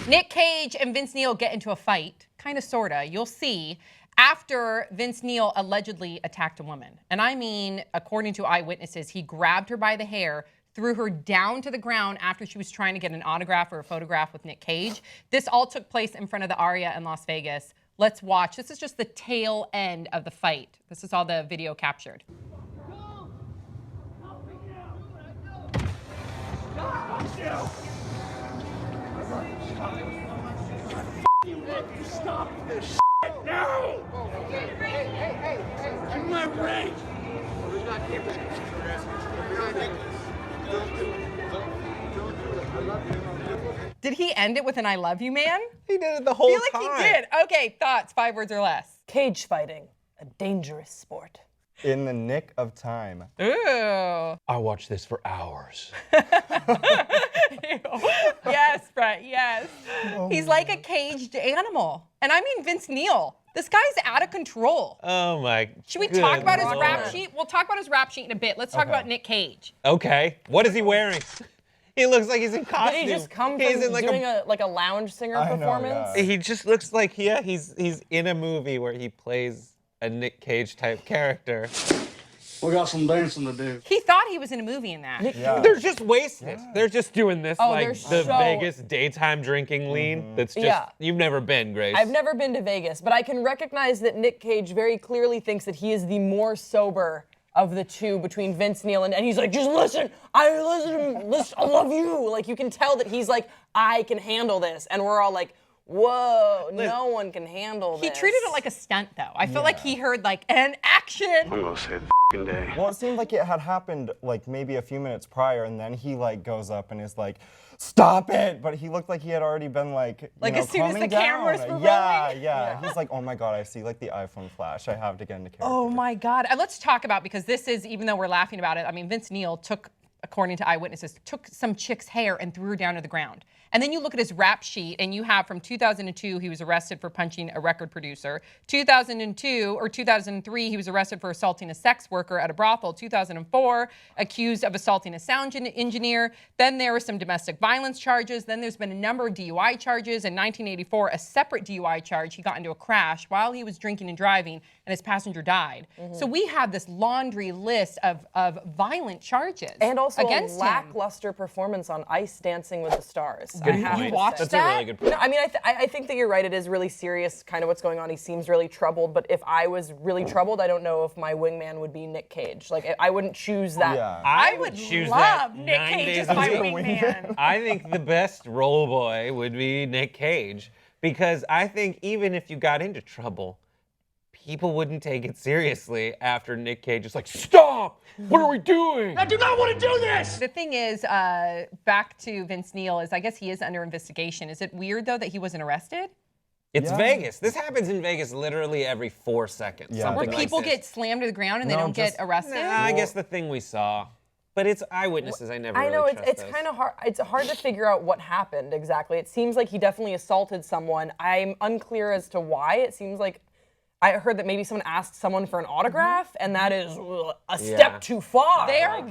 Nic Cage and Vince Neil get into a fight, kind of, sorta. You'll see. After Vince Neil allegedly attacked a woman. And I mean, according to eyewitnesses, he grabbed her by the hair, threw her down to the ground after she was trying to get an autograph or a photograph with Nic Cage. This all took place in front of the Aria in Las Vegas. Let's watch. This is just the tail end of the fight. This is all the video captured. Stop this shit now! Hey, give my ring! Did he end it with an I love you, man? He did it the whole time. I feel like he did. Okay, thoughts, 5 words or less. Cage fighting, a dangerous sport. In the nick of time. Ooh. I watched this for hours. Yes, Brett, yes. He's like a caged animal. And I mean Vince Neil. This guy's out of control. Oh my. Should we talk about his Lord. rap sheet? We'll talk about his rap sheet in a bit. Let's talk about Nic Cage. Okay. What is he wearing? He looks like he's in costume. Did he just come He's from in like doing a lounge singer performance? yeah. He just looks like he's in a movie where he plays a Nic Cage type character. We got some dancing to do. He thought he was in a movie in that. Yeah. They're just wasted. They're just doing this Oh, like they're the so- Vegas daytime drinking lean. That's just you've never been, Grace. I've never been to Vegas, but I can recognize that Nic Cage very clearly thinks that he is the more sober of the two between Vince Neil and he's like, just listen, I love you. Like, you can tell that he's like, I can handle this. And we're all like, whoa, no one can handle this. He treated it like a stunt, though. I feel like he heard, like, an action. I'm gonna say the f***ing day. Well, it seemed like it had happened like maybe a few minutes prior, and then he like goes up and is like, "Stop it!" But he looked like he had already been like, As soon as the calming cameras down. were Yeah, rolling? yeah. He's like, "Oh my god, I see like the iPhone flash. I have to get into character." Oh my God. Let's talk about, because this is, even though we're laughing about it, I mean, Vince Neil took, according to eyewitnesses, took some chick's hair and threw her down to the ground. And then you look at his rap sheet, and you have from 2002, he was arrested for punching a record producer. 2002 or 2003, he was arrested for assaulting a sex worker at a brothel. 2004, accused of assaulting a sound engineer. Then there were some domestic violence charges. Then there's been a number of DUI charges. In 1984, a separate DUI charge. He got into a crash while he was drinking and driving, and his passenger died. So we have this laundry list of violent charges And also against a him. lackluster performance on Ice Dancing with the Stars. Good I have point. to watched say. That's a really good point. No, I mean, I think that you're right. It is really serious, kind of what's going on. He seems really troubled. But if I was really troubled, I don't know if my wingman would be Nic Cage. Like, I wouldn't choose that. Yeah. I would choose love that Nic 9 Cage days as a my week. wingman. I think the best role boy would be Nic Cage, because I think even if you got into trouble, people wouldn't take it seriously after Nic Cage is like, "Stop! What are we doing?" I do not want to do this! The thing is, back to Vince Neil, is I guess he is under investigation. Is it weird, though, that he wasn't arrested? It's Yeah. Vegas. This happens in Vegas literally every 4 seconds. Yeah. Something Where like people this. get slammed to the ground and they No, don't get just- arrested? Nah, I guess the thing we saw. But it's eyewitnesses. I never I know really it's trust those. kind of hard. It's hard to figure out what happened exactly. It seems like he definitely assaulted someone. I'm unclear as to why. It seems like I heard that maybe someone asked someone for an autograph, and that is a step too far. They are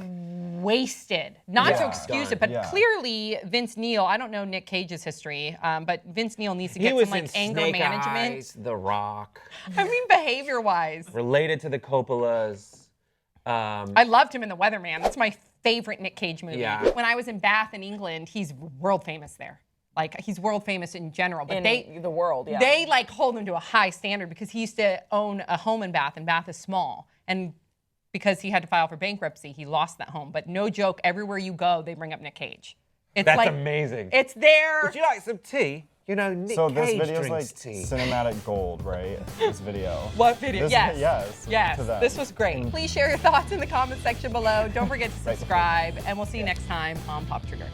wasted. Not to Yeah. excuse Done. it, but Yeah. clearly Vince Neil, I don't know Nic Cage's history, but Vince Neil needs to He get was some in like anger Snake management. Eyes, The Rock, I mean, behavior-wise. related to the Coppolas. I loved him in The Weatherman. That's my favorite Nic Cage movie. Yeah. When I was in Bath in England, he's world famous there. Like, he's world famous in general. But in the world. Yeah. they like hold him to a high standard because he used to own a home in Bath, and Bath is small. And because he had to file for bankruptcy, he lost that home. But no joke, everywhere you go, they bring up Nic Cage. It's That's like, amazing. It's there. Would you like some tea? You know, Nic So this Cage video is drinks like tea. cinematic gold, right? This video. What video? This- Yes. yes, Yes. to them. This was great. Please share your thoughts in the comment section below. Don't forget to subscribe, and we'll see you next time on Pop Trigger.